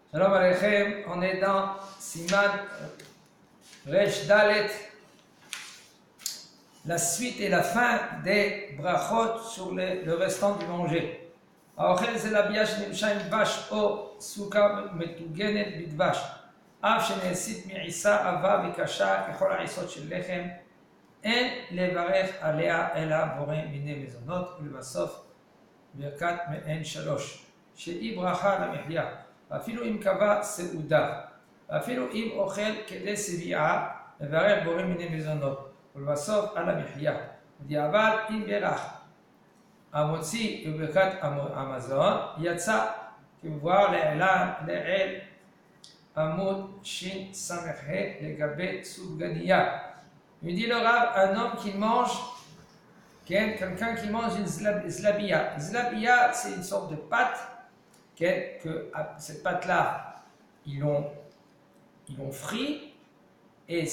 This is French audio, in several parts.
Shalom Aleichem, on est dans Siman Resh Dalet, la suite et la fin des brachot sur le restant du manger. האוכל זה להביע שנמשה עם דבש או סוכר מטוגנת בדבש, אף שנעשית מעיסה עבה וקשה ככל העיסות של לחם, אין לברך עליה אלא בורא מיני מזונות, ולבסוף ברכת מעין שלוש, שהיא ברכה למחיה, ואפילו אם קבע סעודה, ואפילו אם אוכל כדי שביעה, לברך בורא מיני מזונות, ולבסוף על המחיה, בדיעבד אם ברך. המוציא בברכת המזון יצא כמבואר לעיל עמוד שס"ה לגבי סופגניה. Il dit le Rav, un homme qui mange, quelqu'un qui mange une zlabia. Zlabia, c'est une sorte de pâte, que cette pâte-là, ils l'ont frit, et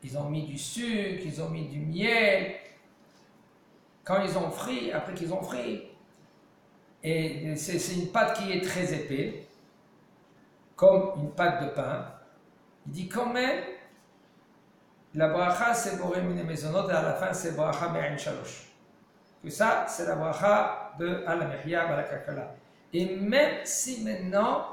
ils ont mis du sucre, ils ont mis du miel. Quand ils ont frit, après qu'ils ont frit, et c'est une pâte qui est très épais, comme une pâte de pain, il dit quand même, la bracha c'est boré mine mezonot et à la fin c'est bracha me'in shalosh. Que ça, c'est la bracha de al-mehya balakakala. Et même si maintenant,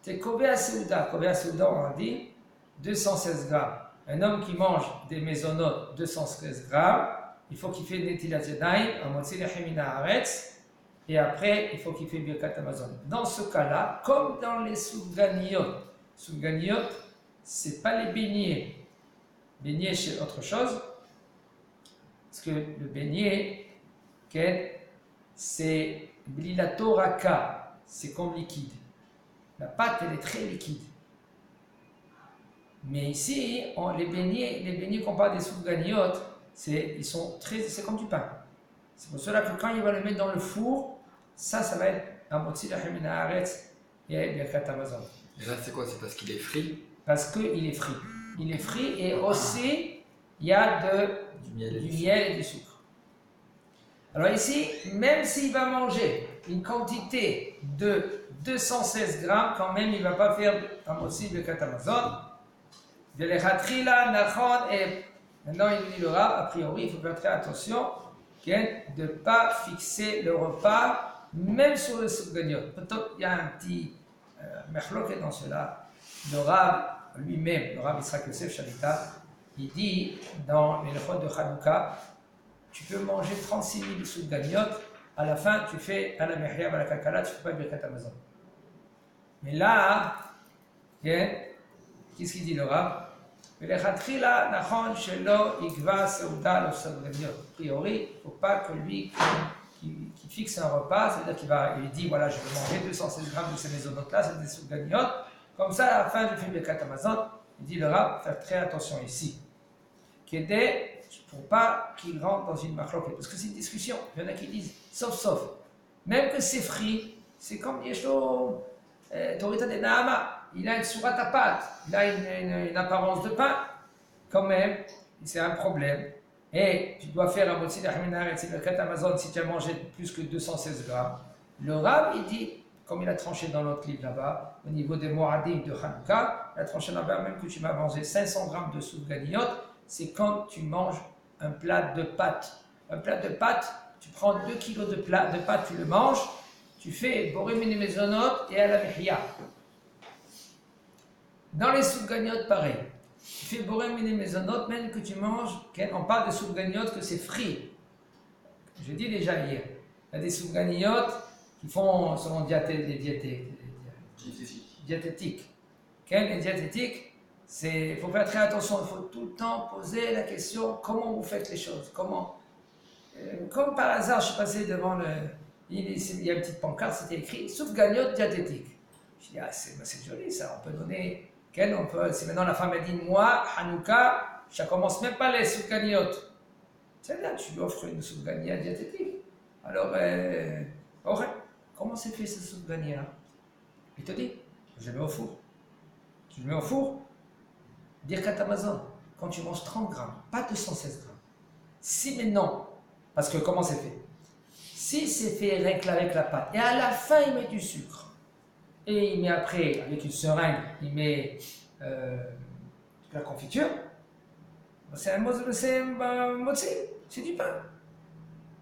tu es kobé à Seuda, on a dit 216 grammes. Un homme qui mange des mezonot 216 grammes, il faut qu'il fait netilat yadayim, amotzi lechem min haaretz, et après il faut qu'il fait birkat hamazon. Dans ce cas-là, comme dans les soufganiyot, c'est pas les beignets. Beignet c'est autre chose, parce que le beignet, c'est blilato raka, c'est comme liquide. La pâte elle est très liquide. Mais ici, les beignets qu'on parle des soufganiyot, c'est comme du pain. C'est pour cela que quand il va le mettre dans le four, ça va être un motzi lechem min haaretz et birkat hamazon. Et là, c'est quoi? C'est parce qu'il est frit? Parce qu'il est frit. Il est frit et aussi il y a du miel et du sucre. Alors ici, même s'il va manger une quantité de 216 grammes, quand même il ne va pas faire un motzi birkat hamazon. De l'echatchila nachon et maintenant, il dit le Rav, a priori, il faut faire très attention de ne pas fixer le repas, même sur le soufganiot. Peut-être qu'il y a un petit mechloket dans cela. Le Rav lui-même, le Rav Yitzhak Yosef Shalita, il dit dans les leçons de Hanouka, tu peux manger 36 000 soufganiot, à la fin tu fais à la mehya, à la kakala, tu ne fais pas birkat hamazon. Mais là, qu'est-ce qu'il dit le Rav? A priori, il ne faut pas que lui qui fixe un repas, c'est-à-dire qu'il dit voilà, je vais manger 216 grammes de ces mésonotes-là, c'est des soufganiotes, comme ça à la fin je fais birkat hamazon. Il dit le Rav, faire très attention ici, pour pas qu'il rentre dans une machloket, parce que c'est une discussion. Il y en a qui disent sauf, même que c'est frit, c'est comme Yeshlo Torita de Nahama. Il a une sourate à pâte, il a une apparence de pain, quand même, c'est un problème. Et tu dois faire un motzi lechem min haaretz et birkat hamazon si tu as mangé plus que 216 grammes. Le Rav, il dit, comme il a tranché dans notre livre là-bas, au niveau des moadim de Hanouka, il a tranché là-bas, même que tu m'as mangé 500 grammes de soufganiyot, c'est quand tu manges un plat de pâte. Un plat de pâte, tu prends 2 kilos de pâte, tu le manges, tu fais boré mine mezonot et à la mehya. Dans les soufganiotes, pareil. Tu fais boré mine mezonot, même que tu manges, on parle de soufganiotes que c'est frit. Je dis déjà hier, il y a des soufganiotes qui font selon les diététiques. Les diététiques, il faut faire très attention, il faut tout le temps poser la question comment vous faites les choses. Comment comme par hasard, je suis passé devant il y a une petite pancarte, c'était écrit soufganiote diététique. Je dis c'est joli ça, on peut donner. Si maintenant la femme a dit, moi, Hanouka, je ne commence même pas les soufganiotes. C'est là, tu lui offres une soufgania diététique. Alors, comment c'est fait ce soufgania? Il te dit, je le mets au four. Tu le mets au four, birkat hamazon, quand tu manges 30 grammes, pas 216 grammes. Si maintenant, parce que comment c'est fait? Si c'est fait avec la pâte, et à la fin il met du sucre, et il met après, avec une seringue, il met la confiture, c'est un motzi, c'est du pain.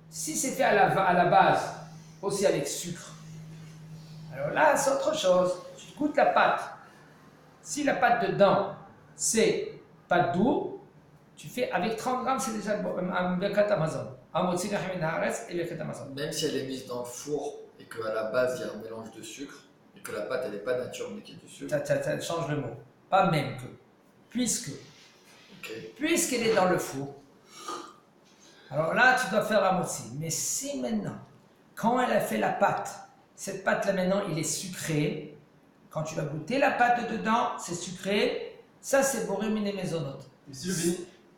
Si c'est fait à la base, aussi avec sucre, alors là, c'est autre chose. Tu goûtes la pâte. Si la pâte dedans, c'est pâte douce, tu fais avec 30 grammes, c'est déjà un Birkat Amazon. Un motzi Lachamin Haaretz et Birkat Amazon. Même si elle est mise dans le four et qu'à la base il y a un mélange de sucre et que la pâte elle n'est pas nature mais qu'il y a du sucre. Ça change le mot. Pas même que. Puisque. Okay. Puisqu'elle est dans le four. Alors là, tu dois faire la motzi. Mais si maintenant, quand elle a fait la pâte, cette pâte-là maintenant, il est sucré. Quand tu vas goûter la pâte dedans, c'est sucré. Ça, c'est boré miné maisonot.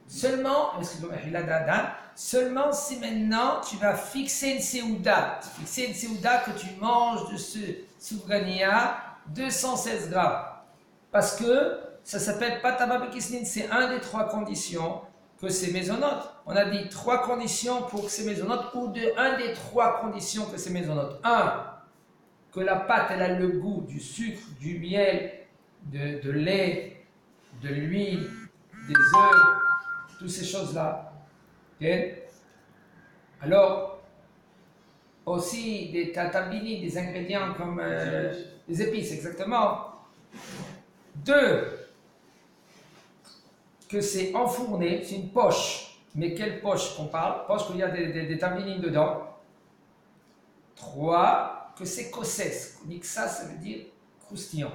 Seulement, seulement si maintenant tu vas fixer une séouda, que tu manges de ce soufgania 216 grammes. Parce que ça s'appelle pataba bekisnin, c'est un des 3 conditions que c'est maisonot. On a dit 3 conditions pour que c'est maisonot, ou un des 3 conditions que c'est maisonot. 1, que la pâte elle a le goût du sucre, du miel, de lait, de l'huile, des œufs, toutes ces choses-là. Okay? Alors, aussi des tatabini, des ingrédients comme des épices, exactement. 2, que c'est enfourné, c'est une poche. Mais quelle poche qu'on parle? Poche qu'il y a des tablini dedans. 3, que c'est kosses. On dit que ça veut dire croustillant.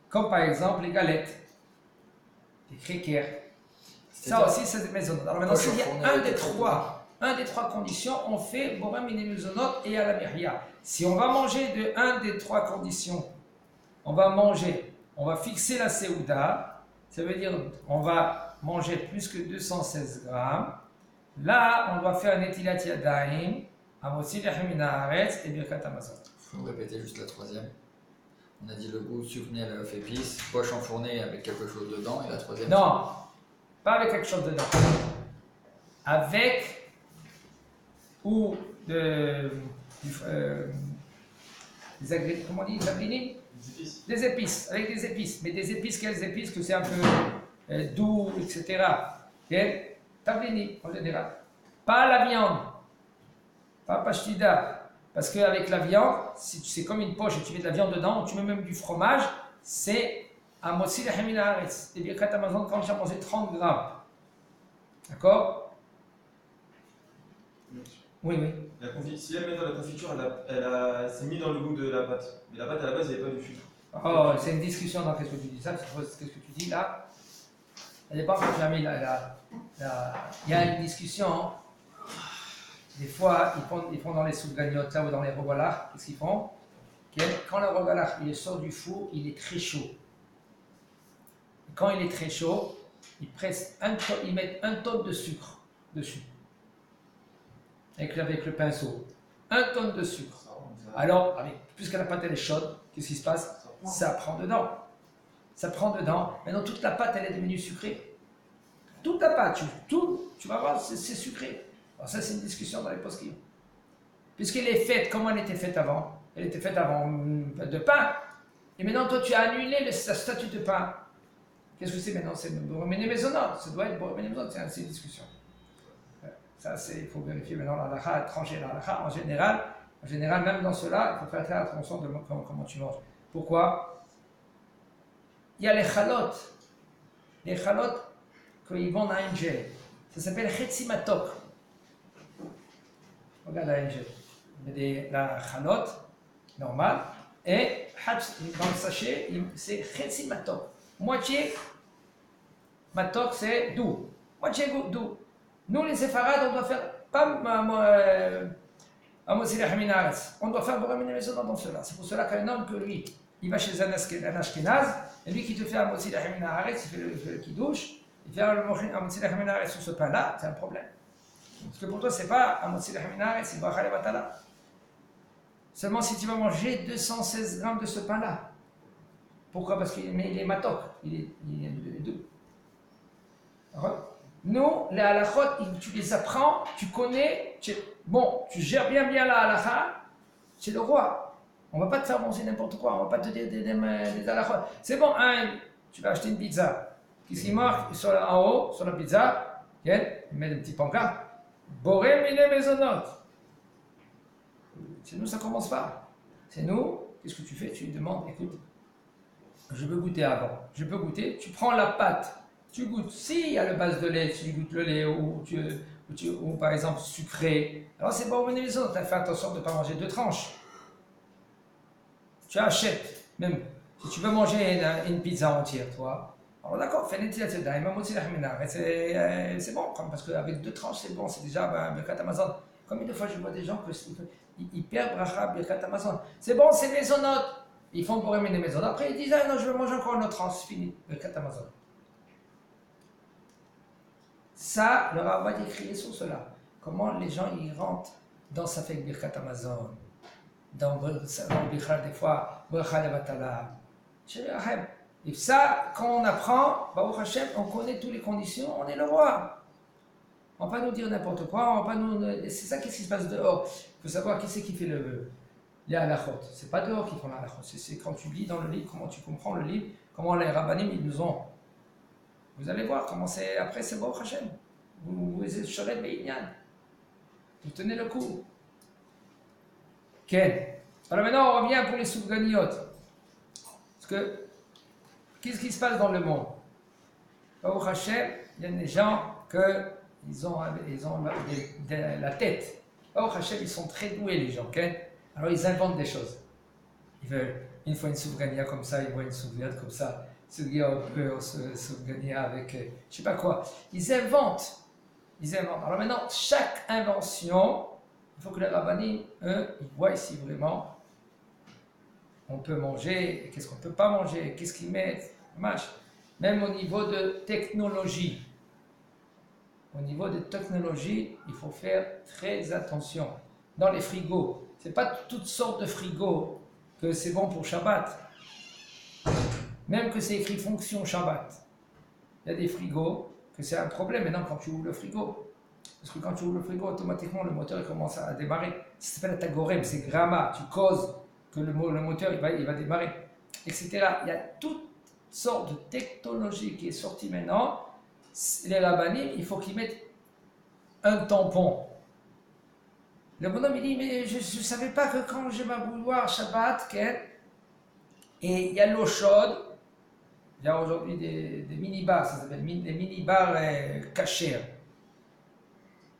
Comme par exemple les galettes, les crackers. Ça aussi, c'est des maisonot. Alors maintenant, s'il y a un des 3 conditions, on fait borem miné maisonot et à la mihya. Si on va manger de un des 3 conditions, on va fixer la séouda, ça veut dire on va manger plus que 216 grammes. Là, on doit faire un etilat yadayim, amotzi Lachamin Haaretz et Birkat Amazon. Il faut répéter juste la 3e. On a dit le goût sucre, miel, œuf, épices, poche enfournée avec quelque chose dedans, et la 3e. Non, pas avec quelque chose dedans. Avec ou comment on dit, des épices, avec des épices. Mais des épices, quelles épices? Que c'est un peu doux, etc. Okay? Tablini, en général. Pas la viande, pas pashtida. Parce qu'avec la viande, si c'est comme une poche et tu mets de la viande dedans, ou tu mets même du fromage, c'est un motzi Lachamin Haaretz. Et Birkat Amazon quand j'ai mangé 30 grammes. D'accord? Oui. Si elle met dans la confiture, c'est mis dans le goût de la pâte. Mais la pâte à la base, il n'y avait pas du sucre. Oh, c'est une discussion dans qu'est-ce que tu dis ça, qu'est-ce que tu dis là? Elle n'est pas encore jamais là. Il y a une discussion. Des fois, ils font dans les soufganiotes là ou dans les rogalach, qu'est-ce qu'ils font? Quand le rogalach il sort du four, il est très chaud. Et quand il est très chaud, ils mettent 1 tonne de sucre dessus. Avec le pinceau. 1 tonne de sucre. Alors, puisque la pâte elle est chaude, qu'est-ce qui se passe? Ça prend dedans. Maintenant, toute la pâte, elle est devenue sucrée. Toute la pâte, tu vas voir, c'est sucré. Alors ça, c'est une discussion dans les poskim. Puisqu'elle est faite, comment elle était faite avant? Elle était faite avant de pain. Et maintenant, toi, tu as annulé le statut de pain. Qu'est-ce que c'est maintenant? C'est borem miné maisonot. Ça doit être borem miné maisonot. C'est une discussion. Ça, il faut vérifier maintenant la halakha, trancher la halakha. En général, même dans cela, il faut faire très attention de comment tu manges. Pourquoi? Il y a les chalotes. Les chalotes qu'ils vendent à un gel. Ça s'appelle chetzi matok. Regarde la gel. Il y a la chalote normale et dans le sachet, c'est chetzi matok. Moitié matok, c'est doux. Moitié doux. Nous, les séfarades, on doit faire pas amotzi Lachamin Haaretz. On doit faire borem miné maisonot dans cela. C'est pour cela qu'un homme que lui, il va chez un ashkénaze, et lui qui te fait amotzi Lachamin Haaretz, il fait le kiddush, il fait amotzi Lachamin Haaretz sur ce pain-là, c'est un problème. Parce que pour toi, c'est pas amotzi Lachamin Haaretz, c'est bracha levatala. Seulement si tu vas manger 216 grammes de ce pain-là. Pourquoi? Parce qu'il est matok, il est doux. Nous, les halachot, tu les apprends, tu connais, tu gères bien la halakha, c'est le roi. On ne va pas te faire manger n'importe quoi, on ne va pas te dire des halakhot. C'est bon, hein, tu vas acheter une pizza. Qu'est-ce qui marque en haut, sur la pizza? Il met des petits pancartes. Boré mine maisonnote. C'est nous, ça commence pas. C'est nous, qu'est-ce que tu fais? Tu lui demandes, écoute, je veux goûter avant. Je peux goûter, tu prends la pâte, tu goûtes. S'il y a le base de lait, tu goûtes le lait ou par exemple sucré. Alors c'est bon, mine maisonnote. Tu as fait attention de ne pas manger deux tranches. Tu achètes, même si tu veux manger une pizza entière, toi. Alors d'accord, fais c'est bon, parce qu'avec deux tranches, c'est bon, c'est déjà Birkat Amazon. Combien de fois je vois des gens qui perdent Bracha Birkat Amazon. C'est bon, c'est maisonnote. Ils font pour aimer les maisons. Après, ils disent, ah non, je veux manger encore une autre tranche, c'est fini, Birkat Amazon. Ça, le Rav va décrire sur cela. Comment les gens y rentrent dans sa fête Birkat Amazon. Dans Birkat, des fois, Bracha Levatala. Et ça, quand on apprend, Baruch Hashem, on connaît toutes les conditions, on est le roi. On ne va pas nous dire n'importe quoi, c'est ça qu'est-ce qui se passe dehors. Il faut savoir qui c'est qui fait les halachot. C'est pas dehors qu'ils font les halachot, c'est quand tu lis dans le livre, comment tu comprends le livre, comment les rabbanim ils nous ont. Vous allez voir comment c'est, après c'est Baruch Hashem. Vous êtes Shoret Be'inyan. Vous tenez le coup. Ken. Alors maintenant on revient pour les soufganiyot. Parce que qu'est-ce qui se passe dans le monde? Baruch Hashem, il y a des gens ils ont la tête. Baruch Hashem, ils sont très doués les gens. Okay? Alors ils inventent des choses. Ils veulent, une fois une soufgania comme ça, ils voient une soufgania comme ça. Soufgania avec je ne sais pas quoi. Ils inventent. Alors maintenant, chaque invention, il faut que les rabbanim, eux, ils voient ici vraiment. On peut manger, qu'est-ce qu'on ne peut pas manger, qu'est-ce qu'ils mettent, même au niveau de technologie. Au niveau de technologie, il faut faire très attention. Dans les frigos, ce n'est pas toutes sortes de frigos que c'est bon pour Shabbat. Même que c'est écrit fonction Shabbat. Il y a des frigos que c'est un problème maintenant quand tu ouvres le frigo. Parce que quand tu ouvres le frigo, automatiquement le moteur il commence à démarrer. Ça s'appelle la tagorem, c'est gramma, tu causes que le moteur il va démarrer, etc. Il y a toutes sortes de technologies qui est sortie maintenant. Les rabbanim, il faut qu'ils mettent un tampon. Le bonhomme il dit, mais je ne savais pas que quand je vais bouilloire Shabbat, et il y a l'eau chaude, il y a aujourd'hui des mini-bars, ça s'appelle des mini-bars cachers.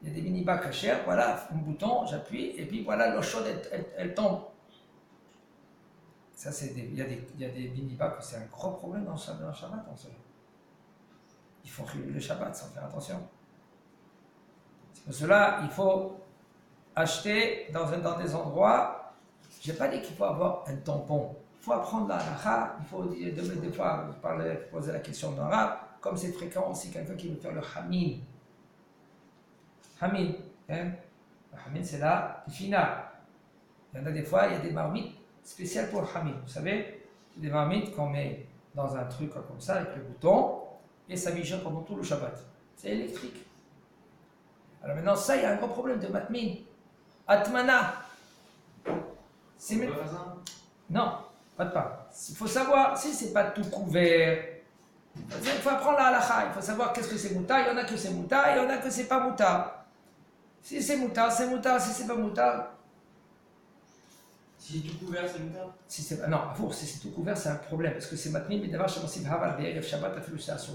Il y a des mini-bars cachers, voilà, un bouton, j'appuie, et puis voilà, l'eau chaude, elle tombe. Ça, il y a des mini-bars que c'est un gros problème dans le Shabbat, en ce moment. Il faut reculer le Shabbat sans faire attention. C'est pour cela il faut acheter dans des endroits. Je n'ai pas dit qu'il faut avoir un tampon. Il faut apprendre la halakha. Il faut des fois poser la question dans l'arabe. Comme c'est fréquent aussi quelqu'un qui veut faire le hamim. Hamim. Hein? Le hamim c'est la fina. Il y en a des fois, il y a des marmites spéciales pour le hamim. Vous savez, c'est des marmites qu'on met dans un truc comme ça avec le bouton. Et ça mijote pendant tout le Shabbat. C'est électrique. Alors maintenant, ça, il y a un gros problème de matmin. Atmana. C'est même... Non, pas de pain. Il faut savoir, si c'est pas tout couvert, il faut apprendre la halakha. Il faut savoir qu'est-ce que c'est mouta. Il y en a que c'est mouta, il y en a que c'est pas mouta. Si c'est mouta, c'est mouta. Si c'est pas mouta... Si c'est tout couvert, c'est moutarde. Non, si c'est tout couvert, c'est un problème. Parce que c'est matmin, mais d'abord, Shabbat,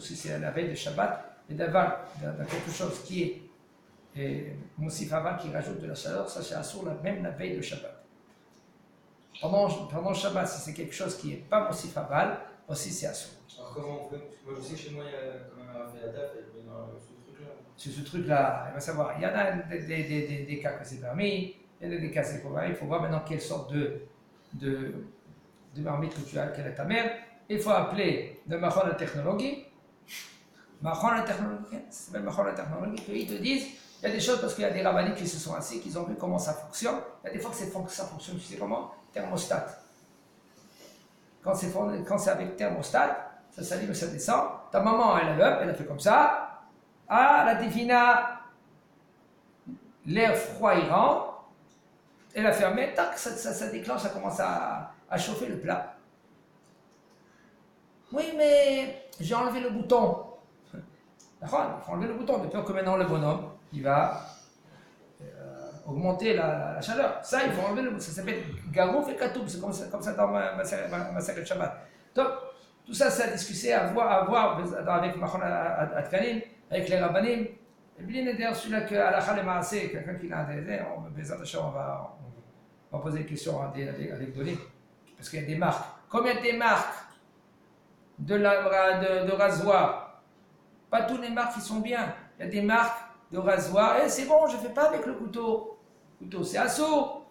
si c'est la veille de Shabbat, mais d'abord, dans quelque chose qui est Moussif Haval, qui rajoute de la chaleur, ça c'est assour, même la veille de Shabbat. Pendant Shabbat, si c'est quelque chose qui n'est pas Moussif Haval, aussi c'est assour. Alors comment on fait? Moi je sais que chez moi, il y a quand même un fait la taf, et dans ce truc-là. Sur ce truc-là, il va savoir, il y en a des cas que c'est permis. Il y a des cas, c'est pour voir. Il faut voir maintenant quelle sorte de marmite que tu as, quelle est ta mère. Il faut appeler le Machon à technologie. Machon à technologie, ça s'appelle Machon à technologie. Ils te disent, il y a des choses parce qu'il y a des rabbiniques qui se sont assis, qui ont vu comment ça fonctionne. Il y a des fois que ça fonctionne, tu sais comment? Thermostat. Quand c'est avec thermostat, ça s'allume, ça descend. Ta maman, elle a fait comme ça. Ah, la divina, l'air froid, il rentre. elle a fermé, tac, ça déclenche, ça commence à chauffer le plat. Oui, mais j'ai enlevé le bouton. D'accord, il faut enlever le bouton, de peur que maintenant le bonhomme, il va augmenter la chaleur. Ça, il faut enlever le bouton. Ça s'appelle garouf et katoub, c'est comme ça dans ma de Shabbat. Donc, tout ça, c'est à discuter, à voir avec Machon Atkanim, avec les rabbanim. Et bien, d'ailleurs, celui-là que Alakha le Maaseh, quelqu'un qui l'a intéressé, on va poser des questions avec Donné. Parce qu'il y a des marques. Combien des marques de rasoir? Pas toutes les marques qui sont bien. Il y a des marques de rasoir. Et c'est bon, je ne fais pas avec le couteau. Le couteau, c'est assaut.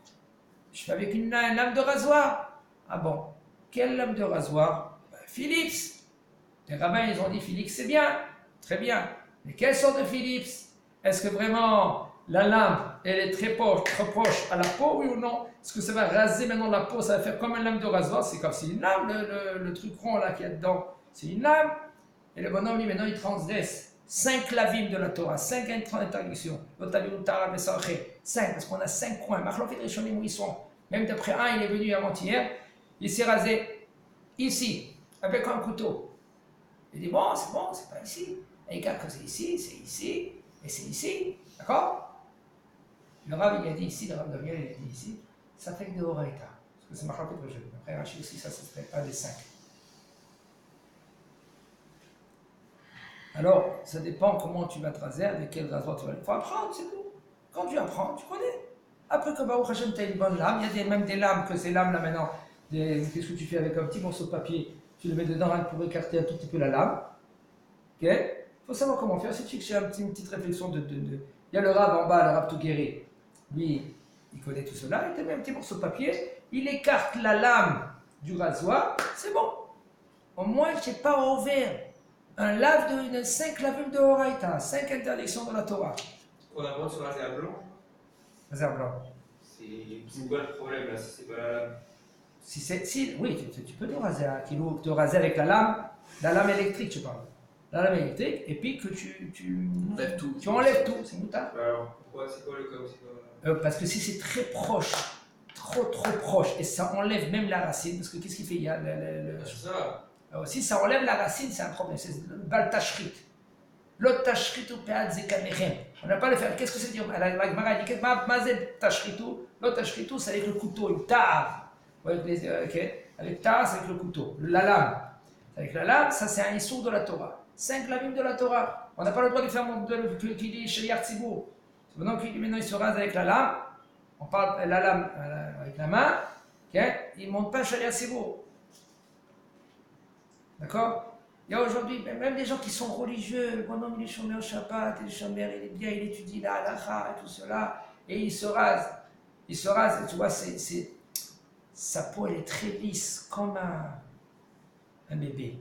Je fais avec une lame de rasoir. Ah bon? Quelle lame de rasoir? Philips. Les rabbins, ils ont dit Philips, c'est bien. Très bien. Mais quelle sorte de Philips? Est-ce que vraiment la lame, elle est très proche à la peau, oui ou non? Est-ce que ça va raser maintenant la peau? Ça va faire comme une lame de rasoir? C'est comme si une lame, le truc rond là qu'il y a dedans, c'est une lame. Et le bonhomme, lui, maintenant, il transgresse 5 lavim de la Torah, 5 interdictions. 5, parce qu'on a 5 coins. Machlokhet Rishonim, où ils sont. Même d'après un, il est venu avant-hier, il s'est rasé ici, avec un couteau. Il dit, bon, c'est pas ici. Et regarde que c'est ici, et c'est ici. D'accord? Le Rav, il a dit ici, le Rav Daniel, il a dit ici, ça fait que de Horaïta. Parce que c'est Machlokhet Rishonim. Après, Rashi aussi, ça fait un des 5. Alors, ça dépend comment tu vas te raser, avec quel rasoir tu vas. Il faut apprendre, c'est tout. Quand tu apprends, tu connais. Après que Baruch Hashem, tu as une bonne lame, il y a même des lames, que ces lames là maintenant, qu'est-ce que tu fais avec un petit morceau de papier? Tu le mets dedans pour écarter un tout petit peu la lame. Ok? Il faut savoir comment faire. C'est que j'ai une petite réflexion Il y a le Rav en bas, le Rav Touguéré. Lui, il connaît tout cela. Il te met un petit morceau de papier, il écarte la lame du rasoir, c'est bon. Au moins, je n'ai pas ouvert un lave de 5 lavim de Horaïta, 5 interdictions de la Torah. On a le droit de se raser à blanc. Raser blanc. C'est quoi le problème là, si c'est pas la lame? Oui, tu peux te raser avec la lame électrique, tu parles. La lame électrique, et puis que tu enlèves tout. Tu enlèves tout, c'est moutard. Alors, pourquoi? C'est quoi le cas? Parce que si c'est très proche, trop proche, et ça enlève même la racine, parce que qu'est-ce qu'il fait? Il y a C'est ça. Alors, si ça enlève la racine, c'est un problème. C'est le bal tashrit. L'autre tashrit ou pead zekanechem. On n'a pas le faire. Qu'est-ce que c'est dire? La Gemara dit mazet tashritu. L'autre tashritu, c'est avec le couteau, une tare. Avec tare, c'est avec le couteau. La lame. Avec la lame, ça c'est un issour de la Torah. 5 lavim de la Torah. On n'a pas le droit de faire qui dit Sheliach Tzibour. Maintenant il se rase avec la lame. On parle la lame avec la main. Il ne monte pas Sheliach Tzibour. D'accord? Il y a aujourd'hui même des gens qui sont religieux, le bonhomme il est chômé au Shabbat, il est chômé, il est bien, il étudie la halakha et tout cela, et il se rase, tu vois, sa peau elle est très lisse, comme un bébé.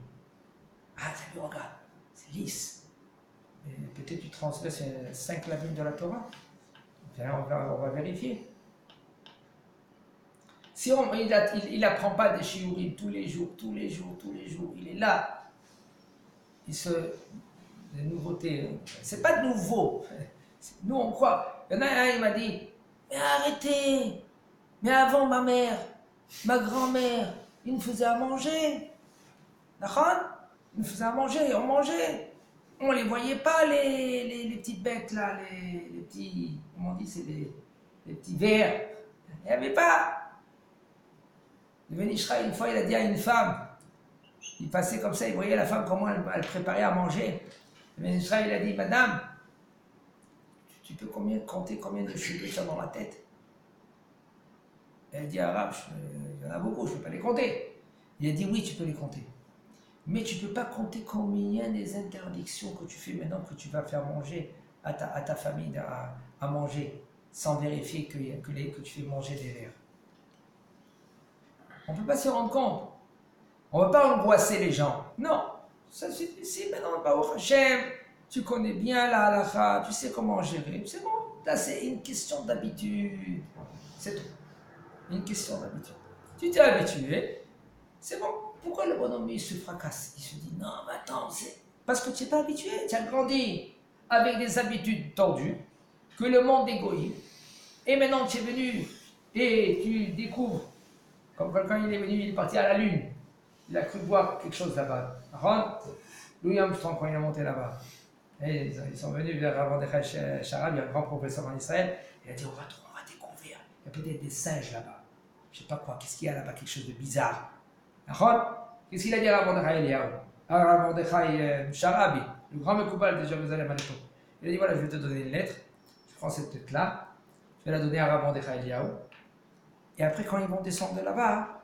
Ah, t'as vu, regarde, c'est lisse. Mais peut-être tu transgresses 5 lavim de la Torah. On va vérifier. Si il n'apprend pas des shiurim tous les jours, il est là. Des nouveautés, c'est pas de nouveau. Nous on croit. Il y en a un, il m'a dit, mais arrêtez. Mais avant ma mère, ma grand-mère, ils nous faisaient à manger. D'accord? Ils nous faisaient à manger, on mangeait. On les voyait pas les petites bêtes là, les petits, comment on dit, c'est les petits vers. Il n'y avait pas. Le Ben Ish Chai, une fois, il a dit à une femme, il passait comme ça, il voyait la femme comment elle préparait à manger. Le Ben Ish Chai, il a dit, madame, tu peux compter combien de cheveux tu as dans la tête? Elle a dit, arabe, il y en a beaucoup, je ne peux pas les compter. Il a dit, oui, tu peux les compter. Mais tu ne peux pas compter combien des interdictions que tu fais maintenant que tu vas faire manger à ta famille à manger, sans vérifier que tu fais manger des vers. On ne peut pas se rendre compte. On ne va pas angoisser les gens. Non. Ça suffit. Si maintenant, Baruch Hashem, tu connais bien la halakha, tu sais comment gérer. C'est bon. Là, c'est une question d'habitude. C'est tout. Une question d'habitude. Tu t'es habitué. C'est bon. Pourquoi le bonhomme, il se fracasse? Il se dit, non, mais attends, c'est parce que tu n'es pas habitué. Tu as grandi avec des habitudes tordues, que le monde égoïste. Et maintenant, tu es venu et tu découvres, comme quelqu'un il est venu, il est parti à la Lune, il a cru voir quelque chose là-bas. Louis Armstrong, quand il est monté là-bas, et ils sont venus vers Mordechai Sharabi, il y a un grand professeur en Israël, il a dit on va découvrir, il y a peut-être des singes là-bas. Je ne sais pas quoi, qu'est-ce qu'il y a là-bas, quelque chose de bizarre. Qu'est-ce qu'il a dit à Mordechai Eliyahu, à Mordechai Sharabi, le grand Mekoubal de Jérusalem à l'époque. Il a dit voilà, je vais te donner une lettre, je prends cette lettre-là, je vais la donner à Mordechai Eliyahu, et après quand ils vont descendre de là-bas,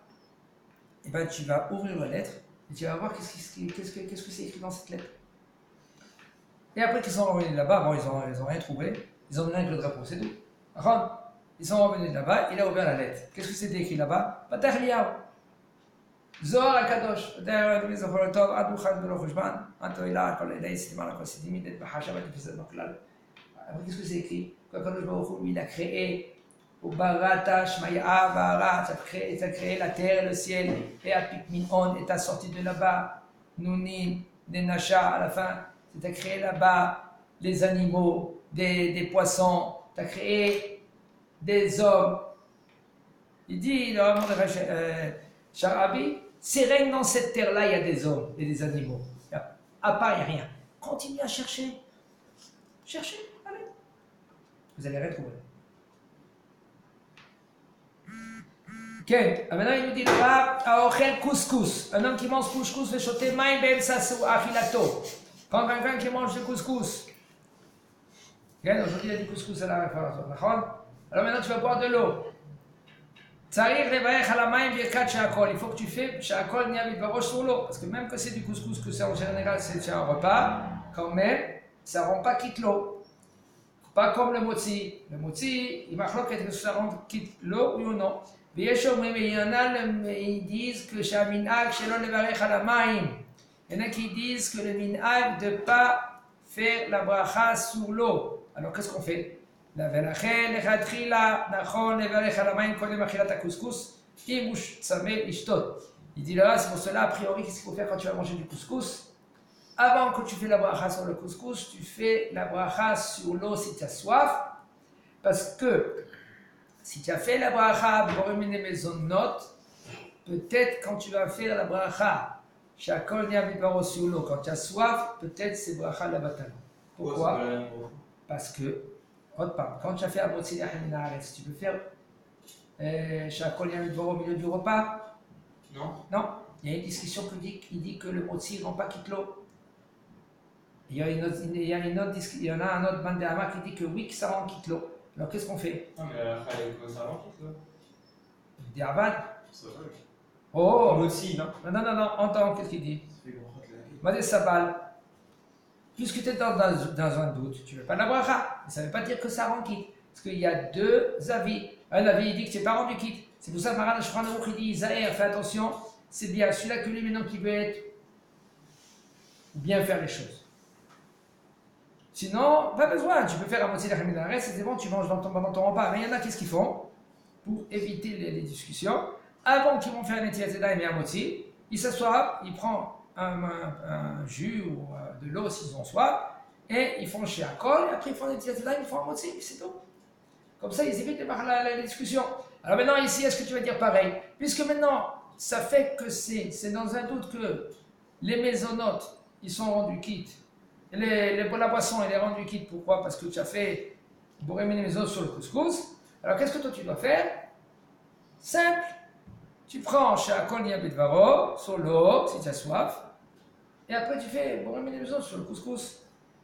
eh ben, tu vas ouvrir la lettre, et tu vas voir qu'est-ce que c'est écrit dans cette lettre. Et après qu'ils sont revenus de là-bas, bon, ils ont rien trouvé, ils ont donné avec le drapeau, c'est tout. Ils sont revenus de là-bas, il a ouvert la lettre. Qu'est-ce que c'était écrit là-bas? Pater Eliyahu. Zohar Akadosh. Qu'est-ce que c'est écrit? Qu'Akadosh Baruch Hu, il a créé Barata Shmaya Bara, tu as créé la terre et le ciel, et Apik Minon, et tu as sorti de là-bas, Nounim, des Nasha à la fin, tu as créé là-bas les animaux, des poissons, tu as créé des hommes. Il dit, le Rav Sharabi, c'est rien que dans cette terre-là, il y a des hommes et des animaux. À part, il n'y a rien. Continue à chercher. Cherchez, allez. Vous allez rien trouver. Okay. Maintenant, il nous dit le Rav, Aochel couscous. Un homme qui mange couscous, le choté maïm ben sassou achilato. Quand quelqu'un qui mange du couscous. Okay. Aujourd'hui, il y a du couscous à la référence. Alors maintenant, tu vas boire de l'eau. Il faut que tu fais Shakol Niamid Barosh sur l'eau. Parce que même que c'est du couscous, que c'est en général, c'est un repas, quand même, ça ne rend pas quitte l'eau. Pas comme le motzi. Le motzi, il marque que ça rend quitte l'eau, oui ou non. Il y en a qui disent que c'est un minhag, il y en a qui disent que le minhag de ne pas faire la bracha sur l'eau. Alors qu'est-ce qu'on fait? ולכן לכתחילה נכון לברך על המים קודם אכילת הקוסקוס אם הוא צמא לשתות. Il dit là, c'est pour cela, a priori, qu'est-ce qu'il faut faire quand tu vas manger du couscous? Avant que tu fais la bracha sur le couscous, tu fais la bracha sur l'eau si tu as soif. Parce que si tu as fait la bracha boremine mezonot, peut-être quand tu vas faire la bracha shakol niamiparo sur l'eau, quand tu as soif, peut-être c'est bracha la batalo. Pourquoi? Parce que quand tu as fait Abotzi Minaretz, tu peux faire Shakol Yamid Voro au milieu du repas? Non. Non. Il y a une discussion qui dit que le Motzi ne rend pas quitte l'eau. Il y en a un autre Bandéama qui dit que oui, que ça rend quitte l'eau. Alors qu'est-ce qu'on fait? Non, mais la Khalek, ça rend quitte l'eau. Diavad. Ça va. Oh. Aussi, non. Non, entends, qu'est-ce qu'il dit? Madé Sabal. Puisque tu es dans un doute, tu ne veux pas la bracha. Ça ne veut pas dire que ça rend quitte. Parce qu'il y a deux avis. Un avis, il dit que tu n'es pas rendu quitte. C'est pour ça que Maran Shulchan Aruch, il dit, Zahir, fais attention, c'est bien celui-là que lui maintenant qui veut être bien faire les choses. Sinon, pas besoin, tu peux faire un moitié de la Khaminaret, c'est bon, tu manges pendant ton repas. Mais il y en a, qu'est-ce qu'ils font? Pour éviter les discussions, avant qu'ils vont faire un Netilat Yadayim et un moitié, ils s'assoient, ils prennent un jus ou de l'eau s'ils ont soif, et ils font chez Akol, et après ils font des Netilat Yadayim, ils font un moitié, c'est tout. Comme ça, ils évitent la discussion. Alors maintenant, ici, est-ce que tu vas dire pareil? Puisque maintenant, ça fait que c'est dans un doute que les maisonnotes, ils sont rendus quittes. La boisson, elle est rendue quitte. Pourquoi? Parce que tu as fait bourrer les maisons sur le couscous. Alors qu'est-ce que toi tu dois faire? Simple. Tu prends chez Akol Niabedvaro, sur l'eau, si tu as soif. Et après tu fais bourrer les maisons sur le couscous.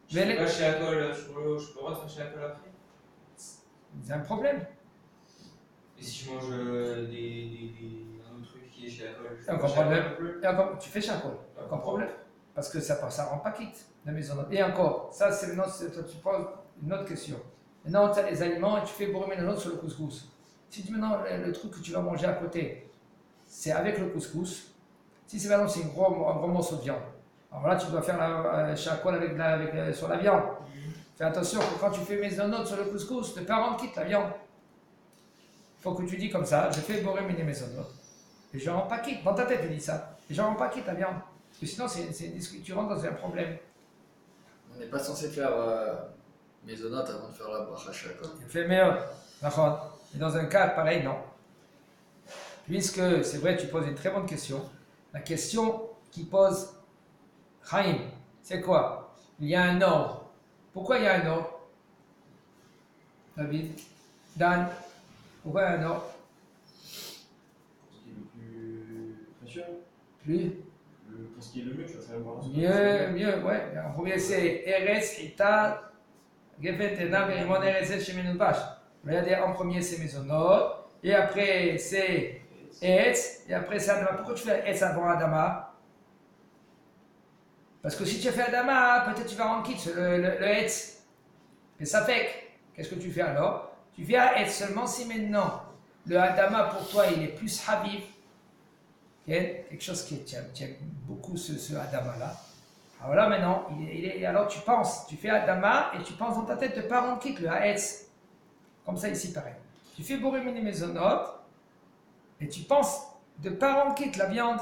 Je ne pas chez Akol sur l'eau, je peux pas faire chez Akol après? C'est un problème. Et si je mange un autre truc qui est chez Akol? Encore problème. Et encore, tu fais chez Akol. Encore problème. Parce que ça ne rend pas quitte la maison. Et encore, ça c'est maintenant, tu poses une autre question. Maintenant, tu as les aliments et tu fais bourrer les autres sur le couscous. Si tu maintenant le truc que tu vas manger à côté, c'est avec le couscous. Si c'est par exemple un gros morceau de viande, alors là tu dois faire la chakol sur la viande. Fais attention que quand tu fais maisonnote sur le couscous, ne pas rendre quitte la viande. Il faut que tu dis comme ça, je fais bourrer mes maisonnotes. Et je ne rends pas quitte. Dans ta tête, tu dis ça. Et je ne rends pas quitte la viande. Parce que sinon, tu rentres dans un problème. On n'est pas censé faire maisonnote avant de faire la bracha shakol. Il fait meilleur. D'accord. Et dans un cas pareil, non. Puisque, c'est vrai, tu poses une très bonne question. La question qui pose Chaim, c'est quoi? Il y a un ordre. Pourquoi il y a un ordre? David? Dan? Pourquoi il y a un ordre? Pour ce qui est le plus précieux, Plus? pour ce qui est le mieux, tu vas faire voir. Mieux, ouais. En premier, c'est Eretz, Ital, Gefen, Tenam, Verimon, Eretz, Shemin, Vash. Regardez, en premier, c'est Mezonot. Et après, c'est Etz. Et après, c'est Adama. Pourquoi tu fais Etz avant Adama? Parce que si tu fais Adama, peut-être tu vas rendre quitte le Etz. Et ça fait, qu'est-ce que tu fais alors? Tu fais à Etz seulement si maintenant le Adama pour toi il est plus Habib. Quelque chose qui tient beaucoup ce Adama-là. Alors là maintenant, alors tu penses, tu fais Adama et tu penses dans ta tête de ne pas rendre quitte le Haetz. Comme ça ici pareil. Tu fais Borémine et Mezonot et tu penses de ne pas rendre quitte la viande.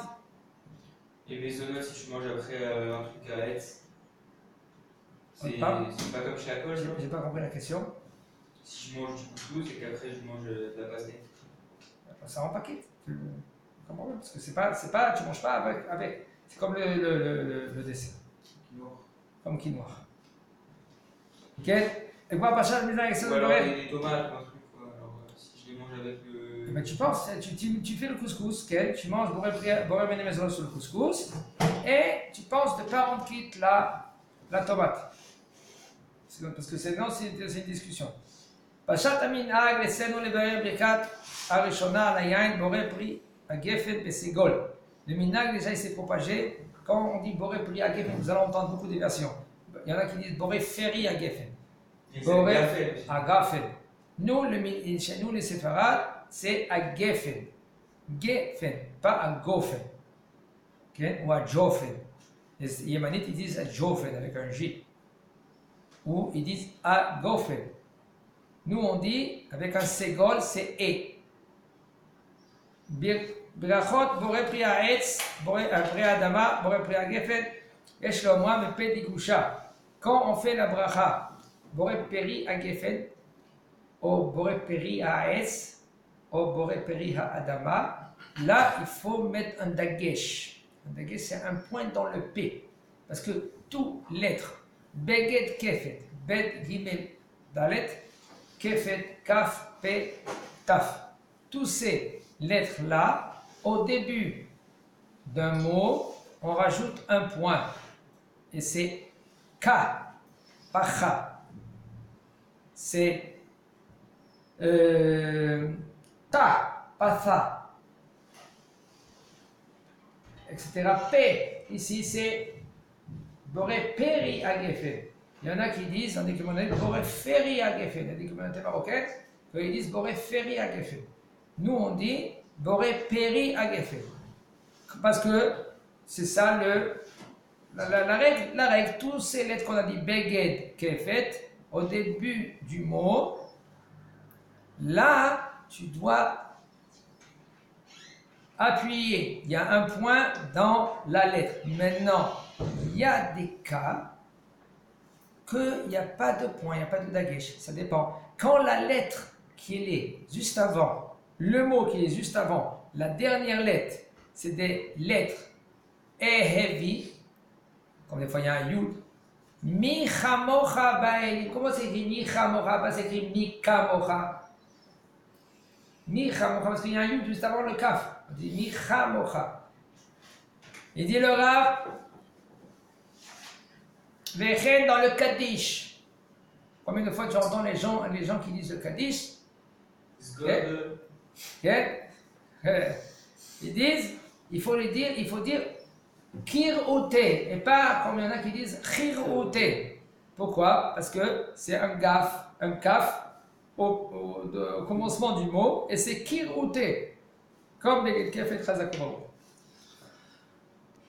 Et Mezonot, si tu manges après un truc à Hetz, c'est Pas. pas comme chez Akol, non? J'ai pas compris la question. Si je mange du couscous et qu'après je mange de la pastèque. Ça rend pas quitte. Comment? Parce que c'est pas, tu manges pas avec. C'est comme le dessert. Comme quinoa. Ok? Et quoi, Pacha, le avec ça Ou de alors Boré? des tomates ou un truc, quoi. Alors si je les mange avec le. Eh ben, tu penses, tu fais le couscous, okay? Tu manges Boré Menemezon sur le couscous, et tu penses de ne pas rendre quitte la tomate. Parce que sinon, c'est une discussion. Pachat Aminag, les Seno, les Boré Birkat, Arishona, la Yain, Boré Pri, à Geffen, Pessigol. Le Minag, déjà, il s'est propagé. Quand on dit Boré Pri à Geffen, vous allez entendre beaucoup de versions. Il y en a qui disent Boré Ferri à Geffen. Boré à Gafen. Chez nous, les séfarades, c'est à Geffen. Geffen, pas à Gofen. Okay? Ou à Jofen. Les Yémanites, ils disent à Jofen avec un J. Ou ils disent à Gofen. Nous, on dit avec un Ségol, c'est E. Brachot, Boré Pri à Etz, Boré Pri à Adama, Boré Pri à Geffen, Esh lo moi, me pe digusha. Quand on fait la bracha, Boré Peri à Geffen, ou Boré Peri à Etz, ou Boré Peri à Adama, là, il faut mettre un dagesh. Un dagesh, c'est un point dans le P. Parce que tout lettre, Beged Kefet, Bed Gimel Dalet, Kefet, Kaf, Pe, Taf. Tous ces lettres-là, au début d'un mot, on rajoute un point. Et c'est Ka, pas Cha. C'est Ta, pas Tha. Etc. P, ici c'est Boré Peri à Geffen. Il y en a qui disent, dans des communautés, Boré Ferri à Geffen. Il y a des communautés marocaines qui disent Boré Ferri à Geffen. Nous on dit Boré Peri à Geffen. Parce que c'est ça la règle. La règle, toutes ces lettres qu'on a dit Beged Kefet, au début du mot, là tu dois appuyer. Il y a un point dans la lettre. Maintenant, il y a des cas qu'il n'y a pas de point, il n'y a pas de dagesh. Ça dépend. Quand la lettre qui est juste avant, le mot qui est juste avant, la dernière lettre, c'est des lettres heavy, comme des fois il y a un yud. Mi chamocha baeli. Comment c'est écrit mi chamocha? Pas c'est écrit mi kamocha. Mi chamocha, parce qu'il y a un yud juste avant le kaf. On dit mi chamocha. Il dit le Rav, Vechen dans le Kaddish. Combien de fois tu entends les gens qui disent le Kaddish? Ils disent, il faut dire Kir'ote, et pas comme il y en a qui disent Chir'ote. Pourquoi? Parce que c'est un kaf au commencement du mot, et c'est Kir'ote, comme les Kefet Chazakoumaou.